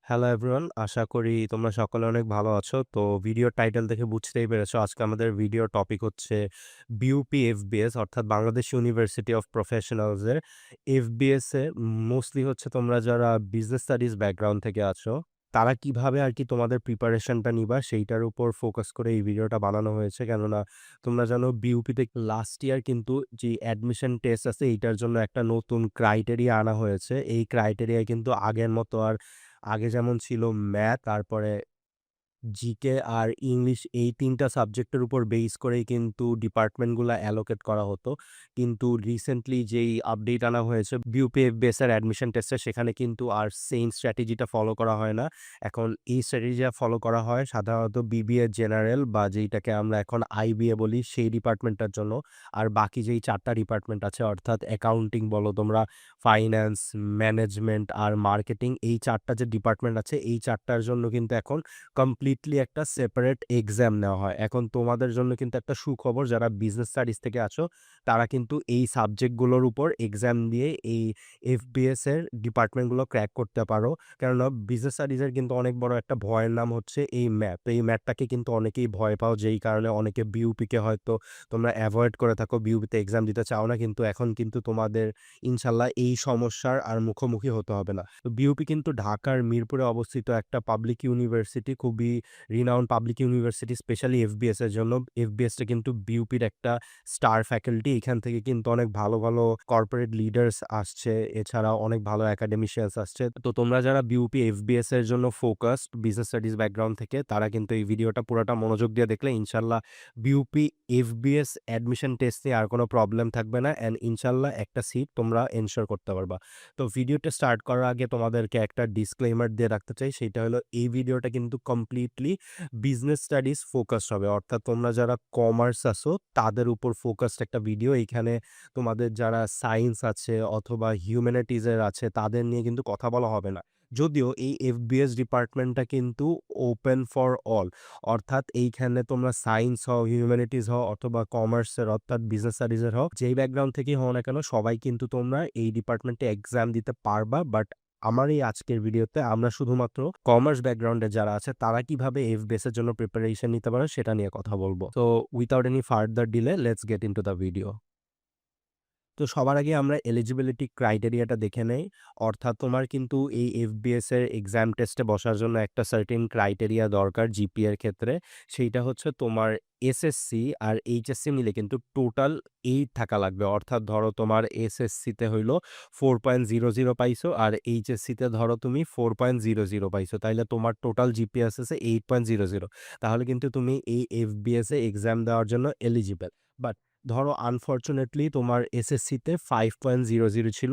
Hello everyone, আশা করি তোমরা সকলে অনেক ভালো আছো। তো ভিডিওর টাইটেল দেখে বুঝতেই পেরেছো আজকে আমাদের ভিডিও টপিক হচ্ছে বিইউপি এফবিএস অর্থাৎ বাংলাদেশ ইউনিভার্সিটি অফ প্রফেশনালস এর এফবিএস এ মোস্টলি হচ্ছে তোমরা যারা বিজনেস স্টাডিজ ব্যাকগ্রাউন্ড থেকে আছো তারা কিভাবে আর কি তোমাদের প্রিপারেশনটা নিবা সেইটার উপর ফোকাস করে এই ভিডিওটা বানানো হয়েছে। কেননা তোমরা জানো বিইউপিতে লাস্ট ইয়ার কিন্তু যে অ্যাডমিশন টেস্ট আছে এইটার জন্য একটা নতুন ক্রাইটেরিয়া আনা হয়েছে। এই ক্রাইটেরিয়া কিন্তু আগের মতো আর আগে যেমন ছিল ম্যাথ, তারপরে জিকে আর ইংলিশ, এই ৩ টা সাবজেক্টের উপর বেস করেই কিন্তু ডিপার্টমেন্টগুলা অ্যালোকেট করা হতো। কিন্তু রিসেন্টলি যেই আপডেট আনা হয়েছে বিইউপি-এফবিএস এর অ্যাডমিশন টেস্টে সেখানে কিন্তু আর সেম স্ট্র্যাটেজিটা ফলো করা হয় না। এখন এই স্ট্র্যাটেজিটা ফলো করা হয় সাধারণত বিবিএ জেনারেল বা যেইটাকে আমরা এখন আইবিএ বলি সেই ডিপার্টমেন্টটার জন্য। আর বাকি যেই ৪ টা ডিপার্টমেন্ট আছে অর্থাৎ অ্যাকাউন্টিং বলো তোমরা, ফাইন্যান্স, ম্যানেজমেন্ট আর মার্কেটিং, এই ৪ টা যে ডিপার্টমেন্ট আছে এই ৪ টার জন্য কিন্তু এখন কমপ্লিটলি একটা সেপারেট এক্সাম নেওয়া হয়। এখন তোমাদের জন্য কিন্তু একটা সুখবর, যারা বিজনেস স্টাডিজ থেকে আছো তারা কিন্তু এই সাবজেক্টগুলোর উপর এক্সাম দিয়ে এই এফবিএস এর ডিপার্টমেন্টগুলো ক্র্যাক করতে পারো। কেননা বিজনেস স্টাডিজের কিন্তু অনেক বড় একটা ভয়ের নাম হচ্ছে এই ম্যাথ। তো এই ম্যাথটাকে কিন্তু অনেকেই ভয় পাও, যেই কারণে অনেকে বিইউপিকে হয়তো তোমরা অ্যাভয়েড করে থাকো, বিইউপিতে এক্সাম দিতে চাও না। কিন্তু এখন কিন্তু তোমাদের ইনশাল্লাহ এই সমস্যার আর মুখোমুখি হতে হবে না। তো বিইউপি কিন্তু ঢাকার মিরপুরে অবস্থিত একটা পাবলিক ইউনিভার্সিটি, খুবই renowned public university specially FBS এর জন্য। এফবিএসটা কিন্তু বিইউপির একটা স্টার ফ্যাকাল্টি। এখান থেকে কিন্তু অনেক ভালো, ভালো কর্পোরেট লিডার্স আসছে, এছাড়াও অনেক ভালো একাডেমিশিয়ানস আসছে। তো তোমরা যারা বিইউপি এফবিএস এর জন্য ফোকাসড বিজনেস স্টাডিজ ব্যাকগ্রাউন্ড থেকে, তারা কিন্তু এই ভিডিওটা পুরোটা মনোযোগ দিয়ে দেখলে ইনশাল্লাহ বিইউপি এফবিএস অ্যাডমিশন টেস্ট নিয়ে আর কোনো প্রবলেম থাকবে না অ্যান্ড ইনশাল্লাহ একটা সিট তোমরা এনশিওর করতে পারবা। তো ভিডিওটা স্টার্ট করার আগে তোমাদেরকে একটা ডিসক্লেইমার দিয়ে রাখতে চাই, সেটা হলো এই ভিডিওটা কিন্তু কমপ্লিটলি বিজনেস স্টাডিজ ফোকাসড হবে। অর্থাৎ তোমরা যারা কমার্স আছো তাদের উপর ফোকাসড একটা ভিডিও। এইখানে তোমাদের যারা সায়েন্স আছে অথবা হিউম্যানিটিজের আছে তাদের নিয়ে কিন্তু কথা বলা হবে না। যদিও এই এফবিএস ডিপার্টমেন্টটা কিন্তু ওপেন ফর অল, অর্থাৎ এইখানে তোমরা সায়েন্স হও, হিউম্যানিটিজ হও অথবা কমার্সের অর্থাৎ বিজনেস স্টাডিজের হও, যেই ব্যাকগ্রাউন্ড থেকেই হও না কেন সবাই কিন্তু তোমরা এই ডিপার্টমেন্টে এক্সাম দিতে পারবা। বাট আমার এই আজকের ভিডিওতে আমরা শুধুমাত্র কমার্স ব্যাকগ্রাউন্ডে যারা আছে তারা কিভাবে এফবিএস এর জন্য প্রিপারেশন নিতে পারে সেটা নিয়ে কথা বলবো। তো without any further delay let's get into the video. তো সবার আগে আমরা এলিজিবিলিটি ক্রাইটেরিয়াটা দেখে নেই। অর্থাৎ তোমার কিন্তু এই এফবিএস এর এক্সাম টেস্টে বসার জন্য একটা সার্টেন ক্রাইটেরিয়া দরকার জিপিএর ক্ষেত্রে। সেইটা হচ্ছে তোমার এসএসসি আর এইচএসসি মিলে কিন্তু টোটাল 8 থাকা লাগবে। অর্থাৎ ধরো তোমার এসএসসিতে হইলো 4.00 পাইছো আর এইচএসসিতে ধরো তুমি 4.00 পাইছো। তাইলে তোমার টোটাল জিপিএ আসতেছে 8.00। তাহলে কিন্তু তুমি এই এফবিএস এ এক্সাম দেওয়ার জন্য এলিজিবল। বাট ধরো আনফরচুনেটলি তোমার এসএসসিতে 5.00 ছিল।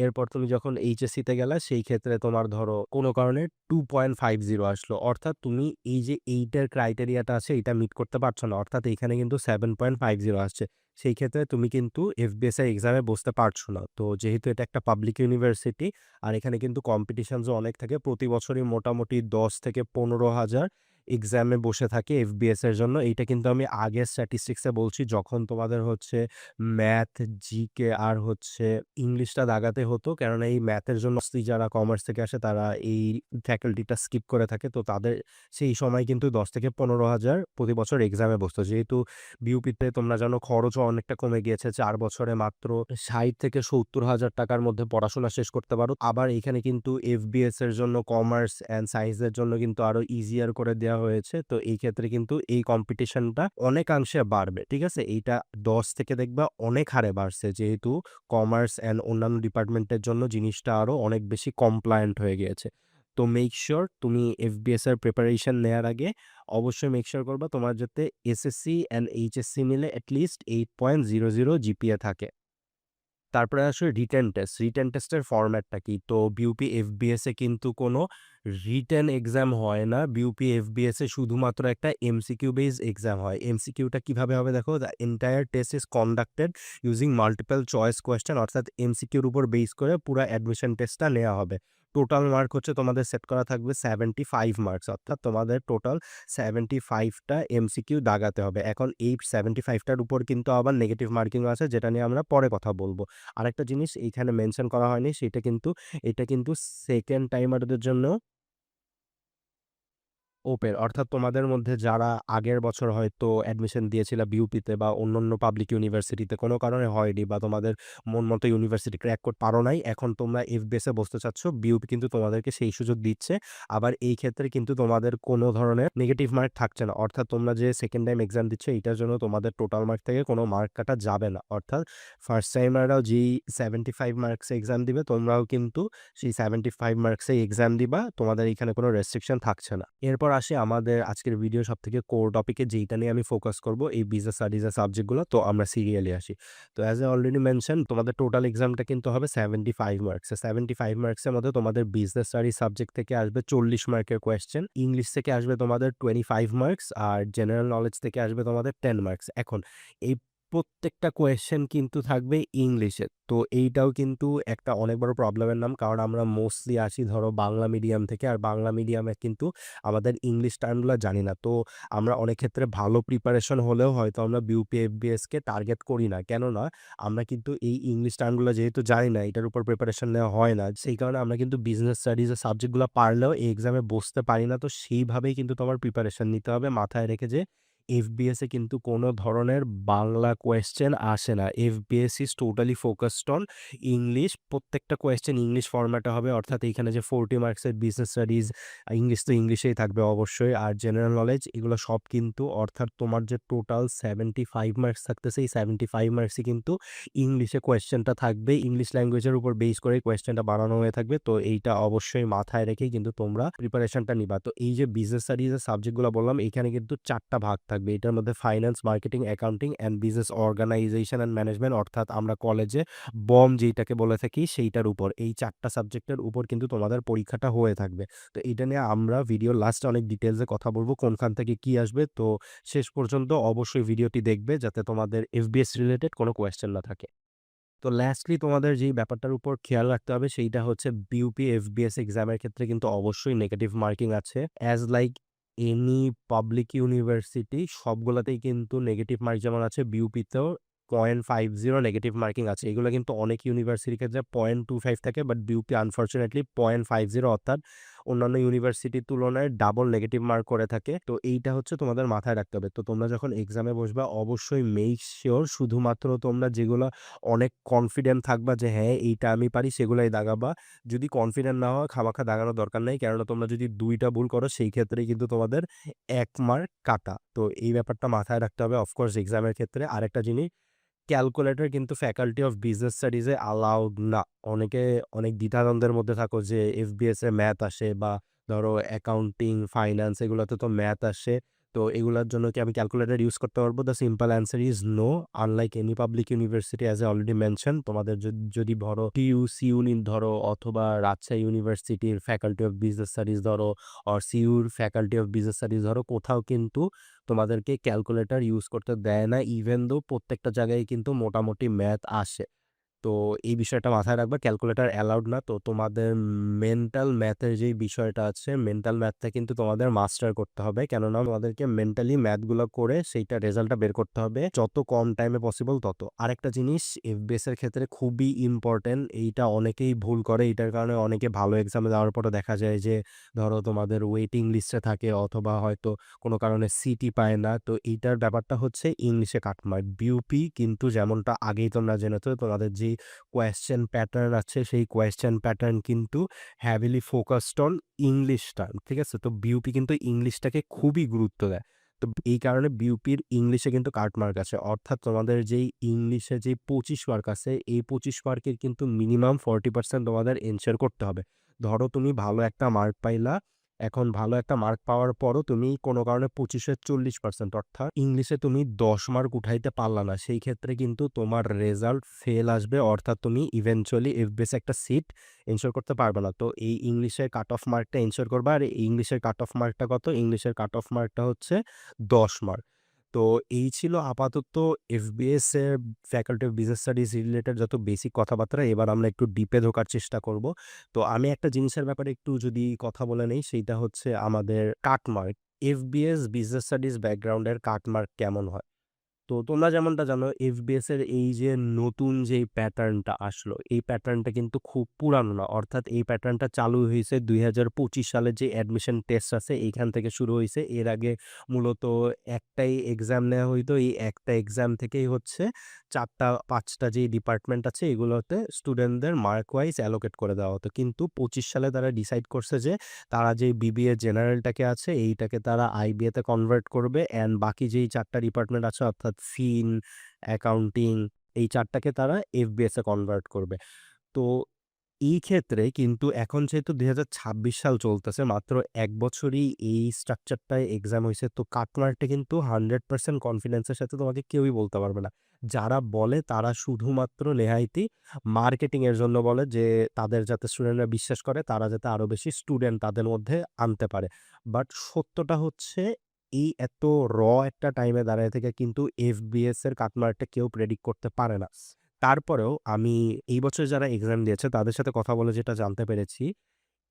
এরপর তুমি যখন এইচএসসিতে গেলা সেই ক্ষেত্রে তোমার ধরো কোনো কারণে 2.50 আসলো। অর্থাৎ তুমি এই যে 8 এর ক্রাইটেরিয়াটা আছে এটা মিট করতে পারছো না। অর্থাৎ এইখানে কিন্তু 7.50 আসছে। সেই ক্ষেত্রে তুমি কিন্তু এফবিএস এর এক্সামে বসতে পারছো না। তো যেহেতু এটা একটা পাবলিক ইউনিভার্সিটি আর এখানে কিন্তু কম্পিটিশনসও অনেক থাকে। প্রতি বছরই মোটামুটি 10 থেকে 15,000 এক্সামে বসে থাকে এফবিএস এর জন্য। এইটা কিন্তু আমি আগের স্ট্যাটিস্টিক্সে বলছি, যখন তোমাদের হচ্ছে ম্যাথ, জিকে আর হচ্ছে ইংলিশটা দাগাতে হতো। কেননা এই ম্যাথের জন্য যারা কমার্স থেকে আসে তারা এই ফ্যাকাল্টিটা স্কিপ করে থাকে। তো তাদের সেই সময় কিন্তু 10 থেকে 15,000 প্রতি বছর এক্সামে বসতো। যেহেতু বিউপিতে তোমরা জানো খরচও অনেকটা কমে গিয়েছে। ৪ বছরে মাত্র ৬০ থেকে ৭০,000 টাকার মধ্যে পড়াশোনা শেষ করতে পারো। আবার এখানে কিন্তু এফবিএস এর জন্য কমার্স অ্যান্ড সায়েন্সের জন্য কিন্তু আরো ইজিয়ার করে দেওয়া হয়েছে। তো এই ক্ষেত্রে কিন্তু এই কম্পিটিশনটা অনেকাংশে বাড়বে। ঠিক আছে? এইটা ১০ থেকে দেখবা অনেক হারে বাড়ছে। যেহেতু কমার্স অ্যান্ড অন্যান্য ডিপার্টমেন্টের জন্য জিনিসটা আরো অনেক বেশি কমপ্লায়েন্ট হয়ে গিয়েছে। তো মেক সিউর তুমি এফবিএস এর প্রিপারেশন নেয়ার আগে অবশ্যই মেক সিউর করবা তোমার যাতে এসএসসি অ্যান্ড এইচএসসি মিলে এট লিস্ট 8.00 জিপিএ থাকে। তারপরে আসলে রিটেন টেস্ট। রিটেন টেস্টের ফরম্যাটটা কি? তো বিউপি এফবিএস এ কিন্তু কোনো রিটেন এক্সাম হয় না। বিউপি এফবিএস এ শুধুমাত্র একটা এমসিকিউ বেসড এক্সাম হয়। এমসিকিউটা কিভাবে হবে দেখো, the entire test is conducted using multiple choice question. অর্থাৎ এমসিকিউর উপর বেস করে পুরা অ্যাডমিশন টেস্টটা নেওয়া হবে। টোটাল মার্ক হচ্ছে তোমাদের সেট করা থাকবে 75 মার্কস। অর্থাৎ তোমাদের টোটাল 75 টা এমসিকিউ দাগাতে হবে। এখন এই 75 টার উপর কিন্তু আবার নেগেটিভ মার্কিংও আছে, যেটা নিয়ে আমরা পরে কথা বলব। আরেকটা জিনিস এইখানে মেনশন করা হয়নি, সেটা কিন্তু এটা কিন্তু সেকেন্ড টাইমারদের জন্য ওপেন অর্থাৎ তোমাদের মধ্যে যারা আগের বছর হয়তো অ্যাডমিশন দিয়েছিল বিউপিতে বা অন্যান্য পাবলিক ইউনিভার্সিটিতে কোনো কারণে হয়নি বা তোমাদের মন মতো ইউনিভার্সিটি ক্র্যাক করতে পারো নাই, এখন তোমরা এফবিএসে বসতে চাচ্ছ, বিউপি কিন্তু তোমাদেরকে সেই সুযোগ দিচ্ছে। আবার এই ক্ষেত্রে কিন্তু তোমাদের কোনো ধরনের নেগেটিভ মার্ক থাকছে না, অর্থাৎ তোমরা যে সেকেন্ড টাইম এক্সাম দিচ্ছ এইটার জন্য তোমাদের টোটাল মার্ক থেকে কোনো মার্ক কাটা যাবে না। অর্থাৎ ফার্স্ট টাইমাররাও যেই 75 মার্কসে এক্সাম দিবে তোমরাও কিন্তু সেই 75 মার্কসেই এক্সাম দিবা, তোমাদের এখানে কোনো রেস্ট্রিকশন থাকছে না। এরপর আসি আমাদের আজকের ভিডিও সবথেকে কোর টপিকে, যেইটা নিয়ে আমি ফোকাস করব, এই বিজনেস স্টাডিজের সাবজেক্টগুলো। তো আমরা সিরিয়ালি আসি। তো অ্যাজ এ অলরেডি মেনশন, তোমাদের টোটাল এক্সামটা কিন্তু হবে 75 মার্কসে। 75 মার্কসের মধ্যে তোমাদের বিজনেস স্টাডিজ সাবজেক্ট থেকে আসবে 40 মার্কের কোয়েশ্চেন, ইংলিশ থেকে আসবে তোমাদের 25 মার্কস, আর জেনারেল নলেজ থেকে আসবে তোমাদের 10 মার্কস। এখন এই প্রত্যেকটা কোয়েশ্চেন কিন্তু থাকবে ইংলিশে। তো এইটাও কিন্তু একটা অনেক বড় প্রবলেমের নাম, কারণ আমরা মোস্টলি আসি ধরো বাংলা মিডিয়াম থেকে, আর বাংলা মিডিয়ামে কিন্তু আমাদের ইংলিশ টার্মগুলো জানি না। তো আমরা অনেক ক্ষেত্রে ভালো প্রিপারেশন হলেও হয়তো আমরা বিউপি এফবিএসকে টার্গেট করি না, কেননা আমরা কিন্তু এই ইংলিশ টার্মগুলো যেহেতু জানি না, এটার উপর প্রিপারেশন নেওয়া হয় না, সেই কারণে আমরা কিন্তু বিজনেস স্টাডিজের সাবজেক্টগুলো পারলেও এই এক্সামে বসতে পারি না। তো সেইভাবেই কিন্তু তোমার প্রিপারেশন নিতে হবে, মাথায় রেখে যে এফবিএসে কিন্তু কোনো ধরনের বাংলা কোয়েশ্চেন আসে না। FBS is totally focused on English. প্রত্যেকটা কোয়েশ্চেন ইংলিশ ফরম্যাটে হবে, অর্থাৎ এইখানে যে 40 মার্কসের বিজনেস স্টাডিজ, ইংলিশ তো ইংলিশেই থাকবে অবশ্যই, আর জেনারেল নলেজ এগুলো সব কিন্তু, অর্থাৎ তোমার যে টোটাল 75 মার্কস থাকতেছে, এই 75 মার্কসই কিন্তু ইংলিশে কোয়েশ্চেনটা থাকবে। ইংলিশ ল্যাঙ্গুয়েজের উপর বেস করে কোয়েশ্চেনটা বানানো হয়ে থাকবে। তো এইটা অবশ্যই মাথায় রেখেই কিন্তু তোমরা প্রিপারেশনটা নিবা। তো এই যে বিজনেস স্টাডিজের সাবজেক্টগুলো বললাম, এখানে কিন্তু 4টা ভাগ থাকবে। এটার মধ্যে finance, marketing, accounting and business organization and management, অর্থাৎ আমরা কলেজে বম যেইটাকে বলে থাকি সেইটার উপর, এই 4টা সাবজেক্টের উপর কিন্তু তোমাদের পরীক্ষাটা হয়ে থাকবে। তো এটা নিয়ে আমরা ভিডিওর লাস্টে অনেক ডিটেলসে কথা বলবো, কোনখান থেকে কি আসবে। তো শেষ পর্যন্ত অবশ্যই ভিডিওটি দেখবে, যাতে তোমাদের এফবিএস রিলেটেড কোনো কোয়েশ্চেন না থাকে। তো লাস্টলি তোমাদের যেই ব্যাপারটার উপর খেয়াল রাখতে হবে সেইটা হচ্ছে, বিউপি এফবিএস এক্সামের ক্ষেত্রে কিন্তু অবশ্যই নেগেটিভ মার্কিং আছে, as like any public university সবগুলাতেই কিন্তু নেগেটিভ মার্ক যেমন আছে, বিউপিতেও 0.50 নেগেটিভ মার্কিং আছে। এগুলো কিন্তু অনেক ইউনিভার্সিটির ক্ষেত্রে 0.25 থাকে, বাট বিউপি আনফর্চুনেটলি 0.50, অর্থাৎ অন্যান্য ইউনিভার্সিটির তুলনায় ডাবল নেগেটিভ মার্ক করে থাকে। তো এইটা হচ্ছে তোমাদের মাথায় রাখতে হবে। তো তোমরা যখন এক্সামে বসবা অবশ্যই মেক শিওর শুধুমাত্র তোমরা যেগুলো অনেক কনফিডেন্ট থাকবা যে হ্যাঁ এইটা আমি পারি, সেগুলাই দাগাবা। যদি কনফিডেন্ট না হয় খামাখা দাগানোর দরকার নেই, কেননা তোমরা যদি 2টা ভুল করো সেই ক্ষেত্রেই কিন্তু তোমাদের 1 মার্ক কাটা। তো এই ব্যাপারটা মাথায় রাখতে হবে অফকোর্স এক্সামের ক্ষেত্রে। আরেকটা জিনিস, ক্যালকুলেটর কিন্তু ফ্যাকাল্টি অফ বিজনেস স্টাডিজে অ্যালাউড না। অনেকে অনেক দ্বিধাদ্বন্দ্বের মধ্যে থাকো যে এফবিএস এ ম্যাথ আসে, বা ধরো অ্যাকাউন্টিং, ফাইন্যান্স এগুলোতে তো ম্যাথ আসে। তো এগুলার জন্য কি আমি ক্যালকুলেটর ইউজ করতে পারবো? The simple answer is no. Unlike any public university, as a already mention, তোমাদের যদি ধরো টিইউ, সিইউনি ধরো, অথবা রাজশাহী ইউনিভার্সিটির ফ্যাকাল্টি অফ বিজনেস স্টাডিজ ধরো, অর সিইউর ফ্যাকাল্টি অফ বিজনেস স্টাডিজ ধরো, কোথাও কিন্তু তোমাদেরকে ক্যালকুলেটর ইউজ করতে দেয় না, ইভেন দো প্রত্যেকটা জায়গায় কিন্তু মোটামুটি ম্যাথ আসে। তো এই বিষয়টা মাথায় রাখবা, ক্যালকুলেটর অ্যালাউড না। তো তোমাদের মেন্টাল ম্যাথের যেই বিষয়টা আছে, মেন্টাল ম্যাথটা কিন্তু তোমাদের মাস্টার করতে হবে, কেননা তোমাদেরকে মেন্টালি ম্যাথগুলো করে সেইটা রেজাল্টটা বের করতে হবে যত কম টাইমে পসিবল তত। আরেকটা জিনিস এফবিএস এর ক্ষেত্রে খুবই ইম্পর্টেন্ট, এইটা অনেকেই ভুল করে, এইটার কারণে অনেকে ভালো এক্সামে যাওয়ার পরে দেখা যায় যে ধরো তোমাদের ওয়েটিং লিস্টে থাকে, অথবা হয়তো কোনো কারণে সিটি পায় না। তো এইটার ব্যাপারটা হচ্ছে ইংলিশে কাটমার্ক। বিউপি কিন্তু যেমনটা আগেই তোমরা জেনেছো, তোমাদের যে কোয়েশ্চেন প্যাটার্ন আছে সেই কোয়েশ্চেন প্যাটার্ন কিন্তু heavily focused on English term, ঠিক আছে? তো বিউপি কিন্তু ইংলিশটাকে খুবই গুরুত্ব দেয়। তো এই কারণে বিউপির ইংলিশে কিন্তু কাটমার্ক আছে, অর্থাৎ তোমাদের যেই ইংলিশে যেই 25 মার্ক আছে, এই 25 মার্কের কিন্তু মিনিমাম 40% তোমাদের এনশিওর করতে হবে। ধরো তুমি ভালো একটা মার্ক পাইলা, এখন ভালো একটা মার্ক পাওয়ার পরও তুমি কোনো কারণে 25-এর 40%, অর্থাৎ ইংলিশে তুমি 10 মার্ক উঠাইতে পারলা না, সেই ক্ষেত্রে কিন্তু তোমার রেজাল্ট ফেল আসবে, অর্থাৎ তুমি ইভেনচুয়ালি এফবিএস একটা সিট এনশিওর করতে পারবে না। তো এই ইংলিশের কাট অফ মার্কটা এনশিওর করবা। আর এই ইংলিশের কাট অফ মার্কটা কত? ইংলিশের কাট অফ মার্কটা হচ্ছে 10 মার্ক। তো এই ছিল আপাতত এফবিএস এর faculty of business studies related যত বেসিক কথাবার্তা। এবার আমরা একটু ডিপে ঢোকার চেষ্টা করব। তো আমি একটা জিনিসের ব্যাপারে একটু যদি কথা বলে নেই, সেইটা হচ্ছে আমাদের কাটমার্ক। এফবিএস বিজনেস স্টাডিজ ব্যাকগ্রাউন্ডের কাটমার্ক কেমন হয়? তো তোমরা যেমনটা জানো এফবিএস এর এই যে নতুন যেই প্যাটার্নটা আসলো, এই প্যাটার্নটা কিন্তু খুব পুরানো না। অর্থাৎ এই প্যাটার্নটা চালু হয়েছে ২০২৫ সালের যে অ্যাডমিশন টেস্ট আছে এইখান থেকে শুরু হইছে। এর আগে মূলত একটাই এক্সাম নেওয়া হইতো। এই একটা এক্সাম থেকেই হচ্ছে ৪টা ৫টা যেই ডিপার্টমেন্ট আছে এগুলোতে স্টুডেন্টদের মার্ক ওয়াইজ অ্যালোকেট করে দেওয়া হতো। কিন্তু ২৫ সালে তারা ডিসাইড করছে যে তারা যে বিবিএ জেনারেলটাকে আছে এইটাকে তারা আইবিএ তে কনভার্ট করবে অ্যান্ড বাকি যেই ৪টা ডিপার্টমেন্ট আছে অর্থাৎ ফিন, অ্যাকাউন্টিং এই ৪টাকে তারা এফবিএস এ কনভার্ট করবে। তো এই ক্ষেত্রে কিন্তু এখন যেহেতু ২০২৬ সাল চলতেছে, মাত্র ১ বছরই এই স্ট্রাকচারটায় এক্সাম হইছে। তো কাটমার্কটা কিন্তু 100% কনফিডেন্সের সাথে তোমাকে কেউই বলতে পারবে না। যারা বলে তারা শুধুমাত্র নেহায়েতই মার্কেটিং এর জন্য বলে যে তাদের যাতে স্টুডেন্টরা বিশ্বাস করে তারা যাতে আরো বেশি স্টুডেন্ট তাদের মধ্যে আনতে পারে। বাট সত্যটা হচ্ছে এই এত একটা টাইমে দাঁড়ায় থেকে কিন্তু এফবিএস এর কাটমার্কটা কেউ প্রেডিক্ট করতে পারে না। তারপরেও আমি এই বছর যারা এক্সাম দিয়েছে তাদের সাথে কথা বলে যেটা জানতে পেরেছি,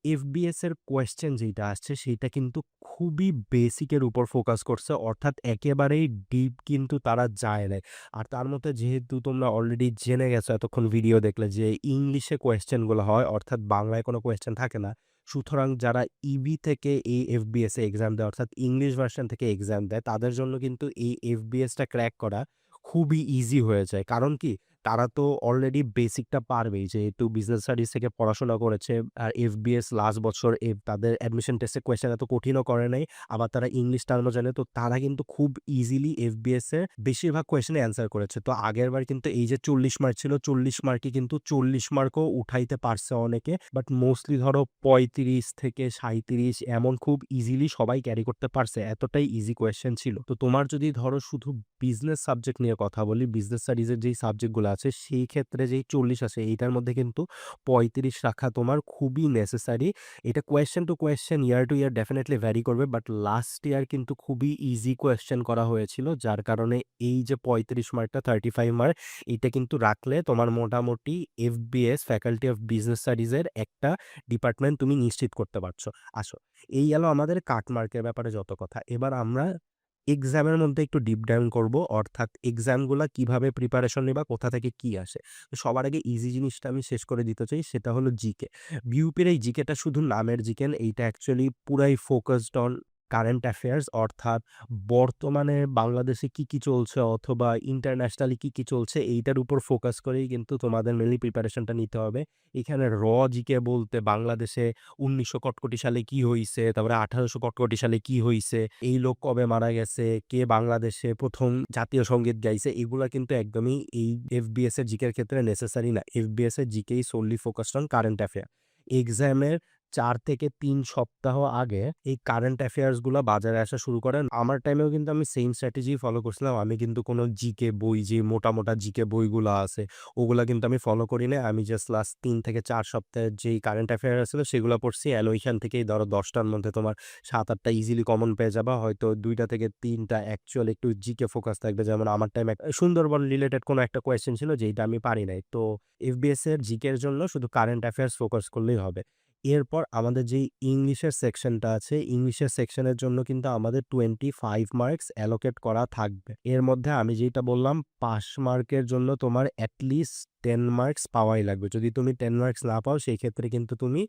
এফবিএস এর কোয়েশ্চেন যেইটা আসছে সেইটা কিন্তু খুবই বেসিকের উপর ফোকাস করছে। অর্থাৎ একেবারেই ডিপ কিন্তু তারা যায় নাই। আর তার মধ্যে যেহেতু তোমরা অলরেডি জেনে গেছো এতক্ষণ ভিডিও দেখলে যে ইংলিশে কোয়েশ্চেনগুলো হয় অর্থাৎ বাংলায় কোনো কোয়েশ্চেন থাকে না। সুতরাং যারা ইবি থেকে এই এফবিএস এ এক্সাম দেয় অর্থাৎ ইংলিশ ভার্সন থেকে এক্সাম দেয় তাদের জন্য কিন্তু এই এফবিএসটা ক্র্যাক করা খুবই ইজি হয়ে যায়। কারণ কি? তারা তো অলরেডি বেসিকটা পারবেই। যেহেতু বিজনেস স্টাডিজ থেকে পড়াশোনা করেছে। আর এফবিএস লাস্ট বছর তাদের অ্যাডমিশন টেস্টে কোয়েশ্চেন এত কঠিনও করে নাই। আবার তারা ইংলিশ টার্মও জানে। তো তারা কিন্তু খুব ইজিলি এফবিএস এর বেশিরভাগ কোয়েশ্চেনে অ্যান্সার করেছে। তো আগেরবার কিন্তু এই যে ৪০ মার্ক ছিল, ৪০ মার্কে কিন্তু ৪০ মার্কও উঠাইতে পারছে অনেকে। বাট মোস্টলি ধরো ৩৫ থেকে ৩৭ এমন খুব ইজিলি সবাই ক্যারি করতে পারছে। এতটাই ইজি কোয়েশ্চেন ছিল। তো তোমার যদি ধরো শুধু বিজনেস সাবজেক্ট নিয়ে কথা বলি, বিজনেস স্টাডিজের যেই সাবজেক্টগুলো আছে সেই ক্ষেত্রে যেই ৪০ আছে এইটার মধ্যে কিন্তু ৩৫ রাখা তোমার খুবই নেসেসারি। এটা কোয়েশ্চেন টু কোয়েশ্চেন, ইয়ার টু ইয়ার ডেফিনিটলি ভ্যারি করবে। বাট লাস্ট ইয়ার কিন্তু খুবই ইজি কোয়েশ্চেন করা হয়েছিল। যার কারণে এই যে ৩৫ মার্কটা 35 মার্ক এইটা কিন্তু রাখলে তোমার মোটামুটি এফবিএস ফ্যাকাল্টি অফ বিজনেস স্টাডিজের একটা ডিপার্টমেন্ট তুমি নিশ্চিত করতে পারছো। আসো, এই গেল আমাদের কাটমার্কের ব্যাপারে যত কথা। এবার আমরা এক্সামের মধ্যে একটু ডিপ ডাউন করব। অর্থাৎ এক্সামগুলা কিভাবে প্রিপারেশন নিবা, কোথা থেকে কি আসে। তো সবার আগে ইজি জিনিসটা আমি শেষ করে দিতে চাই, সেটা হলো জিকে। বিউপির এই জিকেটা শুধু নামের জিকে না, এইটা অ্যাকচুয়ালি পুরাই ফোকাসড অন কারেন্ট অ্যাফেয়ার্স। অর্থাৎ বর্তমানে বাংলাদেশে কি, কি চলছে অথবা ইন্টারন্যাশনালি কি, কি চলছে এইটার উপর ফোকাস করেই কিন্তু তোমাদের মেইনলি প্রিপারেশনটা নিতে হবে। এখানে জিকে বলতে বাংলাদেশে ১৯০০ কটকটি সালে কি হইছে, তারপরে ১৮০০ কটকটি সালে কি হইছে, এই লোক কবে মারা গেছে, কে বাংলাদেশে ১ম জাতীয় সংগীত গাইছে, এগুলা কিন্তু একদমই এই এফবিএস এর জিকের ক্ষেত্রে নেসেসারি না। এফবিএস এর GKE solely focused on current affair. এক্সামের ৪ থেকে ৩ সপ্তাহ আগে এই কারেন্ট অ্যাফেয়ার্স গুলা বাজারে আসা শুরু করেন। আমার টাইমেও কিন্তু আমি সেম স্ট্র্যাটেজি ফলো করছিলাম। আমি কিন্তু কোনো জিকে বই যে মোটা জিকে বইগুলা আছে ওগুলা কিন্তু আমি ফলো করি নাই। আমি জাস্ট লাস্ট ৩ থেকে ৪ সপ্তাহের যেই কারেন্ট অ্যাফেয়ার ছিল সেগুলা পড়ছি। অ্যান্ড ওইখান থেকেই ধরো ১০ টার মধ্যে তোমার ৭-৮টা ইজিলি কমন পেয়ে যাবা। হয়তো ২ টা থেকে ৩ টা অ্যাকচুয়ালি একটু জিকে ফোকাস থাকবে। যেমন আমার টাইমে সুন্দরবন রিলেটেড কোনো একটা কোয়েশ্চেন ছিল যেইটা আমি পারি নাই। তো এফবিএস এর জিকে এর জন্য শুধু কারেন্ট অ্যাফেয়ার্স ফোকাস করলেই হবে। এরপর আমাদের যেই ইংলিশের সেকশনটা আছে, ইংলিশের সেকশনের জন্য কিন্তু আমাদের 25 মার্কস অ্যালোকেট করা থাকবে। এর মধ্যে আমি যেইটা বললাম পাস মার্কের জন্য তোমার এট লিস্ট 10 মার্কস পাওয়াই লাগবে। যদি তুমি 10 মার্কস না পাও সেই ক্ষেত্রে কিন্তু তুমি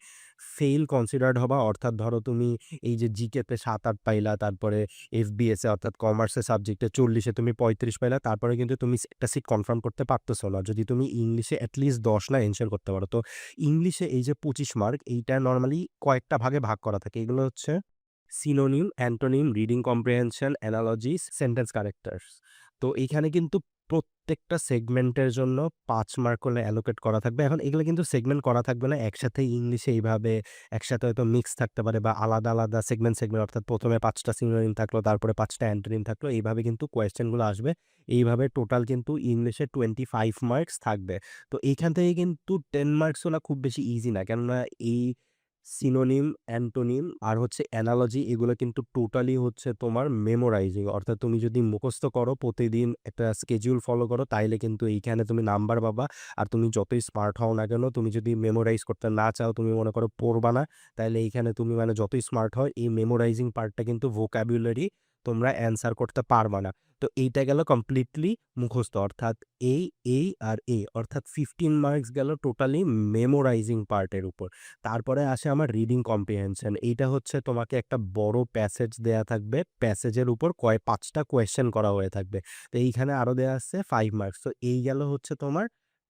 ফেইল কনসিডার্ড হবা। অর্থাৎ ধরো তুমি এই যে জিকেতে ৭-৮ পাইলা, তারপরে এফবিএস এ অর্থাৎ কমার্সের সাবজেক্টে ৪০ এ তুমি ৩৫ পাইলা, তারপরে কিন্তু তুমি একটা সিট কনফার্ম করতে পারতেছো না। যদি তুমি ইংলিশে এট লিস্ট ১০ না এনশিওর করতে পারো। তো ইংলিশে এই যে ২৫ মার্ক এইটা নরমালি কয়েকটা ভাগে ভাগ করা থাকে। এগুলো হচ্ছে synonym, antonym, reading comprehension, analogies, sentence correctors. তো এইখানে কিন্তু প্রত্যেকটা সেগমেন্টের জন্য ৫ মার্ক করে অ্যালোকেট করা থাকবে। এখন এগুলো কিন্তু সেগমেন্ট করা থাকবে না। একসাথে ইংলিশে এইভাবে একসাথে হয়তো মিক্স থাকতে পারে বা আলাদা সেগমেন্ট অর্থাৎ ১ম এ ৫ টা সিনোনিম থাকলো, তারপরে ৫ টা অ্যান্টোনিম থাকলো। এইভাবে কিন্তু কোয়েশ্চেনগুলো আসবে। এইভাবে টোটাল কিন্তু ইংলিশে 25 মার্কস থাকবে। তো এইখান থেকে কিন্তু 10 মার্কস গুলা খুব বেশি ইজি না। কেননা এই সিনোনিম, অ্যান্টোনিম আর হচ্ছে অ্যানালজি এগুলো কিন্তু টোটালি হচ্ছে তোমার মেমোরাইজিং। অর্থাৎ তুমি যদি মুখস্থ করো প্রতিদিন একটা schedule ফলো করো তাইলে কিন্তু এইখানে তুমি নাম্বার পাবা। আর তুমি যতই স্মার্ট হও না কেন, তুমি যদি মেমোরাইজ করতে না চাও, তুমি মনে করো পড়বা না, তাইলে এইখানে তুমি মানে যতই স্মার্ট হও এই মেমোরাইজিং পার্টটা কিন্তু vocabulary তোমরা অ্যান্সার করতে পারবা না। তো এইটা গেল কমপ্লিটলি মুখস্থ, অর্থাৎ এই আর অর্থাৎ 15 মার্কস গেল টোটালি মেমোরাইজিং পার্টের উপর। তারপরে আসে আমার রিডিং কম্প্রিহেনশন। এইটা হচ্ছে তোমাকে একটা বড় প্যাসেজ দেয়া থাকবে। প্যাসেজের উপর ৫ টা কোয়েশ্চেন করা হয়ে থাকবে। তো এইখানে আরো দেয়া আছে 5 মার্কস। তো এই গেল হচ্ছে তোমার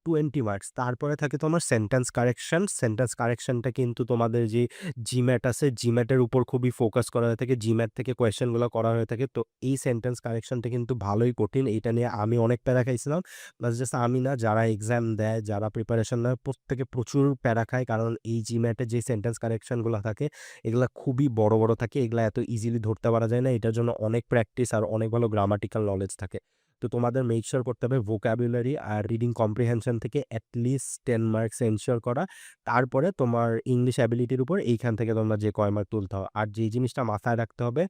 20 মার্কস। তারপরে থাকে তোমার সেন্টেন্স কারেকশন। সেন্টেন্স কারেকশনটা কিন্তু তোমাদের যে জিম্যাট আছে, জিম্যাটের উপর খুবই ফোকাস করা হয়ে থাকে। জিম্যাট থেকে কোয়েশ্চেনগুলো করা হয়ে থাকে। তো এই সেন্টেন্স কারেকশনটা কিন্তু ভালোই কঠিন। এইটা নিয়ে আমি অনেক প্যারা খাইছিলাম। প্লাস জাস্ট আমি না, যারা এক্সাম দেয়, যারা প্রিপারেশন নেয়, প্রত্যেকে প্রচুর প্যারা খায়। কারণ এই জিম্যাটে যে সেন্টেন্স কারেকশনগুলো থাকে, এগুলা খুবই বড়, বড় থাকে। এগুলা এত ইজিলি ধরতে পারা যায় না। এটার জন্য অনেক প্র্যাকটিস আর অনেক ভালো গ্রামাটিক্যাল নলেজ থাকে। তো তোমাদের মেক সিওর করতে হবে ভোকাবুলারি আর রিডিং কম্প্রিহেনশন থেকে এট লিস্ট 10 মার্কস এনশিওর করা। তারপরে তোমার ইংলিশ অ্যাবিলিটির উপর এইখান থেকে তোমরা যে কয় মার্ক তুলতে হবে। আর যেই জিনিসটা মাথায় রাখতে হবে,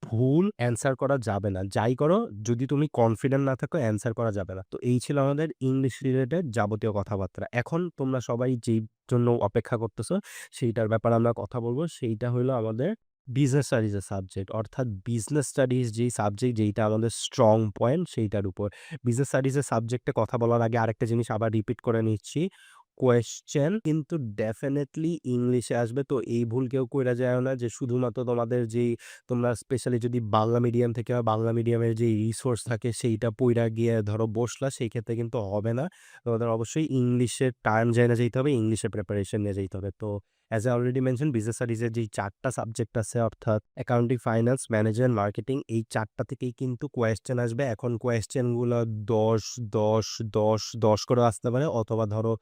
ভুল অ্যান্সার করা যাবে না। যাই করো, যদি তুমি কনফিডেন্ট না থাকো, অ্যান্সার করা যাবে না। তো এই ছিল আমাদের ইংলিশ রিলেটেড যাবতীয় কথাবার্তা। এখন তোমরা সবাই যেই জন্য অপেক্ষা করতেছো, সেইটার ব্যাপারে আমরা কথা বলবো। সেইটা হইলো আমাদের বিজনেস স্টাডিজের সাবজেক্ট, অর্থাৎ বিজনেস স্টাডিজ যেই সাবজেক্ট, যেইটা আমাদের স্ট্রং পয়েন্ট সেইটার উপর। বিজনেস স্টাডিজের সাবজেক্টে কথা বলার আগে আরেকটা জিনিস আবার রিপিট করে নিচ্ছি। কোয়েশ্চেন কিন্তু ডেফিনেটলি ইংলিশে আসবে। তো এই ভুল কেউ কইরা যায়ও না যে শুধুমাত্র তোমাদের যেই, তোমরা স্পেশালি যদি বাংলা মিডিয়াম থেকে বা বাংলা মিডিয়ামের যে রিসোর্স থাকে সেইটা পইড়া গিয়ে ধরো বসলা, সেই ক্ষেত্রে কিন্তু হবে না। তোমাদের অবশ্যই ইংলিশের টার্ম জেনে যাইতে হবে, ইংলিশে প্রিপারেশন নিয়ে যাইতে হবে। তো as I already mention, business স্টাডিজের যেই ৪ টা সাবজেক্ট আছে, অর্থাৎ অ্যাকাউন্টিং, ফাইন্যান্স, ম্যানেজমেন্ট, মার্কেটিং, এই ৪ টা থেকেই কিন্তু কোয়েশ্চেন আসবে। এখন কোয়েশ্চেনগুলো ১০, ১০, ১০, ১০ করেও আসতে পারে, অথবা ধরো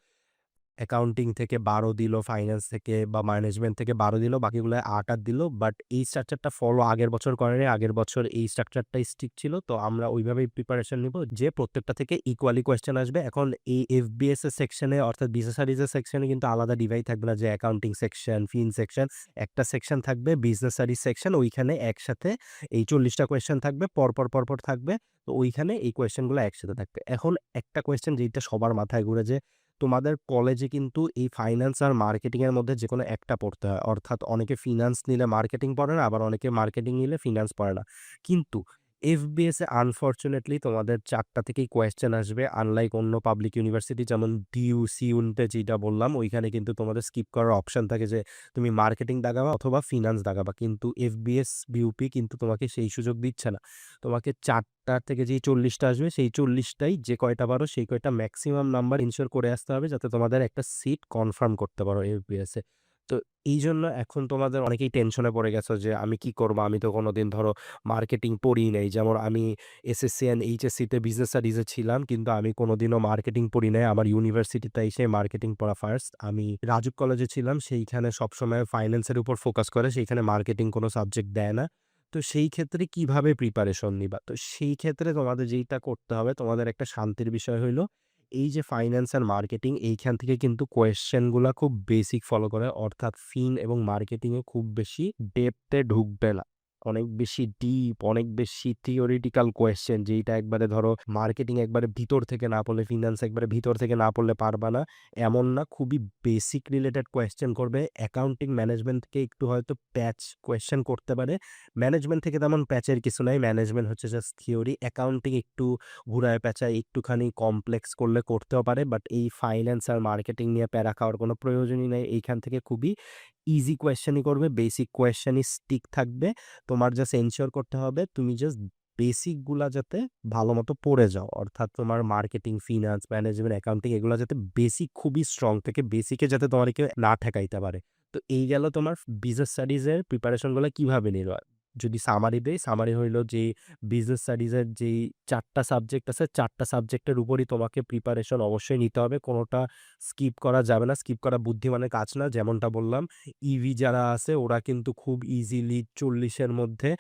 অ্যাকাউন্টিং থেকে ১২ দিল, ফাইন্যান্স থেকে বা ম্যানেজমেন্ট থেকে ১২ দিল, বাকিগুলো ৮ দিল। বাট এই স্ট্রাকচারটা ফলো আগের বছর করেনি। আগের বছর এই স্ট্রাকচারটাই স্ট্রিক্ট ছিল। তো আমরা ওইভাবেই প্রিপারেশন নিব যে প্রত্যেকটা থেকে ইকুয়ালি কোয়েশ্চেন আসবে। এখন এই এফবিএস এর সেকশনে, অর্থাৎ বিজনেস স্টাডিজ এর সেকশনে কিন্তু আলাদা ডিভাইড থাকবে না যে অ্যাকাউন্টিং সেকশন, ফিন সেকশন। একটা সেকশন থাকবে বিজনেস স্টাডিজ সেকশন। ওইখানে একসাথে এই ৪০ টা কোয়েশ্চেন থাকবে, পরপর থাকবে। তো ওইখানে এই কোয়েশ্চেনগুলো একসাথে থাকবে। এখন একটা কোয়েশ্চেন যেটা সবার মাথায় ঘুরে, যে তোমাদের কলেজে কিন্তু এই ফাইন্যান্স আর মার্কেটিং এর মধ্যে যেকোনো একটা পড়তে হয়। অর্থাৎ অনেকে ফিন্যান্স নিলে মার্কেটিং পড়ে না, আবার অনেকে মার্কেটিং নিলে ফিন্যান্স পড়ে না। কিন্তু এফবিএস এ আনফরচুনেটলি তোমাদের ৪ টা থেকেই কোয়েশ্চেন আসবে। আনলাইক অন্য পাবলিক ইউনিভার্সিটি যেমন ডিইউ, সিইউতে যেটা বললাম, ওইখানে কিন্তু তোমাদের স্কিপ করার অপশন থাকে যে তুমি মার্কেটিং দাগাবা অথবা ফিন্যান্স দাগাবা। কিন্তু এফবিএস বিউপি কিন্তু তোমাকে সেই সুযোগ দিচ্ছে না। তোমাকে ৪ টার থেকে যেই ৪০ টা আসবে, সেই ৪০ টাই যে কয়টা পারো সেই কয়টা ম্যাক্সিমাম নাম্বার এনশিওর করে আসতে হবে, যাতে তোমাদের একটা সিট কনফার্ম করতে পারো এফবিএস এ। তো এইজন্য এখন তোমাদের অনেকেই টেনশনে পড়ে গেছো যে আমি কি করব? আমি তো কোনোদিন ধরো মার্কেটিং পড়িই নাই। যেমন আমি এসএসসি অ্যান্ড এইচএসসিতে বিজনেস স্টাডিজে ছিলাম, কিন্তু আমি কোনোদিনও মার্কেটিং পড়ি নাই। আমার ইউনিভার্সিটিতে এসে মার্কেটিং পড়া ফার্স্ট। আমি রাজুক কলেজে ছিলাম, সেইখানে সবসময় ফাইন্যান্সের উপর ফোকাস করে, সেইখানে মার্কেটিং কোনো সাবজেক্ট দেয় না। তো সেই ক্ষেত্রে কিভাবে প্রিপারেশন নিবা? তো সেই ক্ষেত্রে তোমাদের যেইটা করতে হবে, তোমাদের একটা শান্তির বিষয় হইলো, এই যে ফাইন্যান্স আর মার্কেটিং, এইখান থেকে কিন্তু কোয়েশ্চেন গুলা খুব বেসিক ফলো করে। অর্থাৎ ফিন এবং মার্কেটিং এ খুব বেশি ডেপথ এ ঢুকবে না। অনেক বেশি ডিপ, অনেক বেশি থিওরিটিক্যাল কোয়েশ্চেন, যেইটা একবারে ধরো মার্কেটিং একবারে ভিতর থেকে না পড়লে, ফিন্যান্স একবারে ভিতর থেকে না পড়লে পারবা না, এমন না। খুবই বেসিক রিলেটেড কোয়েশ্চেন করবে। অ্যাকাউন্টিং, ম্যানেজমেন্ট থেকে একটু হয়তো প্যাচ কোয়েশ্চেন করতে পারে। ম্যানেজমেন্ট থেকে তেমন প্যাচের কিছু নাই। ম্যানেজমেন্ট হচ্ছে জাস্ট থিওরি। অ্যাকাউন্টিং একটু ঘুরায় পেঁচায়, একটুখানি কমপ্লেক্স করলে করতেও পারে। বাট এই ফাইন্যান্স আর মার্কেটিং নিয়ে প্যারা খাওয়ার কোনো প্রয়োজনই নাই। এইখান থেকে খুবই ইজি কোয়েশ্চেনই করবে, বেসিক কোয়েশ্চেনই স্টিক থাকবে। তোমার জাস্ট এনশিওর করতে হবে তুমি জাস্ট বেসিক গুলা যাতে ভালো মতো পড়ে যাও। অর্থাৎ তোমার মার্কেটিং, ফিনান্স, ম্যানেজমেন্ট, অ্যাকাউন্টিং, এগুলো যাতে বেসিক খুবই স্ট্রং থেকে, বেসিকে যাতে তোমার কেউ না ঠেকাইতে পারে। তো এই গেল তোমার বিজনেস স্টাডিজের প্রিপারেশনগুলো কিভাবে নিবা। যদি সামারি দেই, সামারি হইলো যে বিজনেস স্টাডিজের যেই ৪ টা সাবজেক্ট আছে, ৪ টা সাবজেক্টের উপরই তোমাকে প্রিপারেশন অবশ্যই নিতে হবে। কোনোটা স্কিপ করা যাবে না। স্কিপ করা বুদ্ধিমানের কাজ না। যেমনটা বললাম, ইভি যারা আছে ওরা কিন্তু খুব ইজিলি ৪০ এর মধ্যে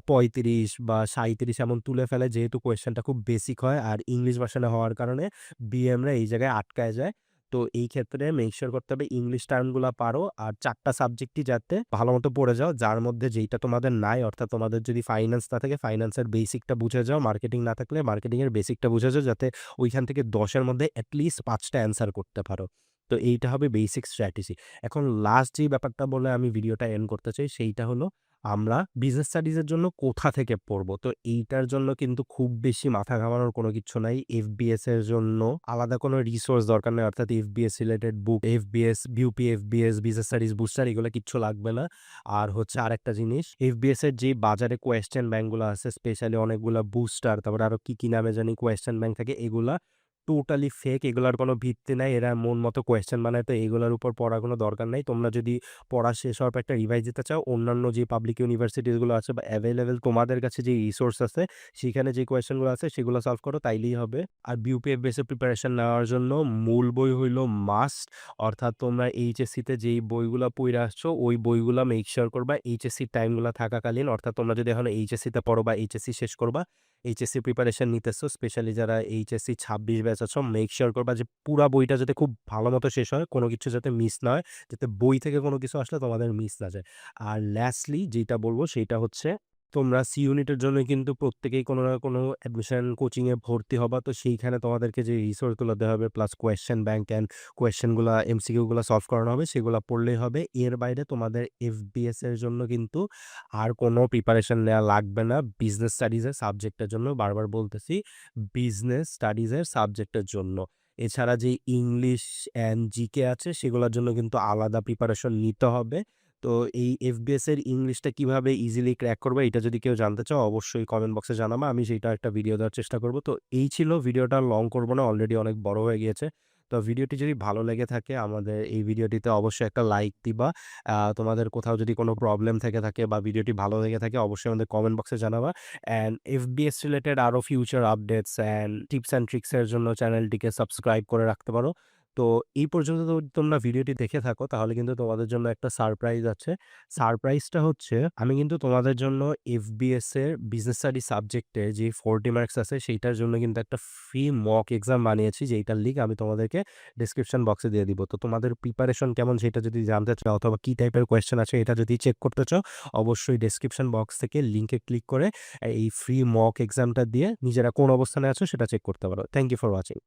৩৫ বা ৩৭ এমন তুলে ফেলে, যেহেতু কোয়েশ্চেনটা খুব বেসিক হয়। আর ইংলিশ ভার্সনে হওয়ার কারণে বিএমরা এই জায়গায় আটকায় যায়। তো এই ক্ষেত্রে মেক সিওর করতে হবে ইংলিশ টার্মগুলা পারো, আর ৪ টা সাবজেক্টই যাতে ভালোমতো পড়ে যাও। যার মধ্যে যেইটা তোমাদের নাই, অর্থাৎ তোমাদের যদি ফাইন্যান্স না থাকে, ফাইন্যান্সের বেসিকটা বুঝে যাও। মার্কেটিং না থাকলে মার্কেটিং এর বেসিকটা বুঝে যাও, যাতে ওইখান থেকে ১০ এর মধ্যে এট লিস্ট ৫ টা অ্যান্সার করতে পারো। তো এইটা হবে বেসিক স্ট্র্যাটেজি। এখন লাস্ট যেই ব্যাপারটা বলে আমি ভিডিওটা এন্ড করতে চাই, সেইটা হলো আমরা বিজনেস স্টাডিজের জন্য কোথা থেকে পড়বো? তো এইটার জন্য কিন্তু খুব বেশি মাথা ঘামানোর কোনো কিচ্ছু নাই। এফবিএস এর জন্য আলাদা কোনো রিসোর্স দরকার নেই। অর্থাৎ FBS related book, FBS, BUP FBS, business studies booster এগুলো কিচ্ছু লাগবে না। আর হচ্ছে আরেকটা জিনিস, এফবিএস এর যে বাজারে কোয়েশ্চেন ব্যাংকগুলো আছে, স্পেশালি অনেকগুলা বুস্টার, তারপরে আরো কি নামে জানি কোয়েশ্চেন ব্যাংক থাকে, এগুলা টোটালি ফেক। এগুলার কোনো ভিত্তি নাই। এরা মন মতো কোয়েশ্চেন বানায়, তো এগুলার উপর পড়ার কোনো দরকার নাই। তোমরা যদি পড়া শেষ হওয়ার পর একটা রিভাইজ দিতে চাও, অন্যান্য যে পাবলিক ইউনিভার্সিটিস গুলো আছে বা এভেইলেবল তোমাদের কাছে যে রিসোর্স আছে, সেখানে যে কোয়েশ্চেন গুলো আছে সেগুলো সলভ করো, তাইলেই হবে। আর বিউপিএফবিএস এর প্রিপারেশন নেওয়ার জন্য মূল বই হইলো মাস্ট। অর্থাৎ তোমরা এইচএসসি তে যেই বইগুলা পইড়া আসছো, ওই বইগুলা মেক সিওর করবা এইচএসসি টাইমগুলা থাকাকালীন। অর্থাৎ তোমরা যদি এখন এইচএসসি তে পড়ো বা এইচএসসি শেষ করবা, এইচএসসি প্রিপারেশন নিতেছো, স্পেশালি যারা এইচএসসি ২৬ ব্যাচ আছো, মেক সিওর করবা যে পুরা বইটা যাতে খুব ভালো মতো শেষ হয়, কোনো কিছু যাতে মিস না হয়, যাতে বই থেকে কোনো কিছু আসলে তোমাদের মিস না যায়। আর লাস্টলি যেটা বলবো সেইটা হচ্ছে, তোমরা সি ইউনিটের জন্য কিন্তু প্রত্যেকেই কোনো না কোনো অ্যাডমিশন কোচিংয়ে ভর্তি হবা। তো সেইখানে তোমাদেরকে যে রিসোর্সগুলো দেওয়া হবে প্লাস কোয়েশ্চেন ব্যাংক অ্যান্ড কোয়েশ্চেনগুলা এমসিকিউগুলা সলভ করানো হবে, সেগুলা পড়লেই হবে। এর বাইরে তোমাদের এফবিএস এর জন্য কিন্তু আর কোনো প্রিপারেশন নেওয়া লাগবে না। বিজনেস স্টাডিজের সাবজেক্টের জন্য, বারবার বলতেছি, বিজনেস স্টাডিজের সাবজেক্টের জন্য। এছাড়া যে ইংলিশ অ্যান্ড জিকে আছে সেগুলোর জন্য কিন্তু আলাদা প্রিপারেশন নিতে হবে। তো এই এফবিএস এর ইংলিশটা কিভাবে ইজিলি ক্র্যাক করবে, এটা যদি কেউ জানতে চাও অবশ্যই কমেন্ট বক্সে জানাবা। আমি সেইটা একটা ভিডিও দেওয়ার চেষ্টা করব। তো এই ছিল ভিডিওটা, লং করব না, অলরেডি অনেক বড় হয়ে গিয়েছে। তো ভিডিওটি যদি ভালো লেগে থাকে আমাদের এই ভিডিওটিতে অবশ্যই একটা লাইক দিবা। তোমাদের কোথাও যদি কোনো প্রবলেম থেকে থাকে বা ভিডিওটি ভালো লেগে থাকে অবশ্যই আমাদের কমেন্ট বক্সে জানাবা। অ্যান্ড এফবিএস রিলেটেড আরও future updates and tips and ট্রিক্সের জন্য চ্যানেলটিকে সাবস্ক্রাইব করে রাখতে পারো। তো এই পর্যন্ত যদি তোমরা ভিডিওটি দেখে থাকো তাহলে কিন্তু তোমাদের জন্য একটা সারপ্রাইজ আছে। সারপ্রাইজটা হচ্ছে, আমি কিন্তু তোমাদের জন্য এফবিএস এর বিজনেস স্টাডি সাবজেক্টে যে 40 মার্কস আছে সেইটার জন্য কিন্তু একটা ফ্রি মক এক্সাম বানিয়েছি, যেইটার লিঙ্ক আমি তোমাদেরকে ডেসক্রিপশন বক্সে দিয়ে দিব। তো তোমাদের প্রিপারেশন কেমন সেটা যদি জানতে চাও অথবা কী টাইপের কোয়েশ্চেন আছে এটা যদি চেক করতে চাও, অবশ্যই ডেসক্রিপশন বক্স থেকে লিঙ্কে ক্লিক করে এই ফ্রি মক এক্সামটা দিয়ে নিজেরা কোন অবস্থানে আছো সেটা চেক করতে পারো। Thank you for watching.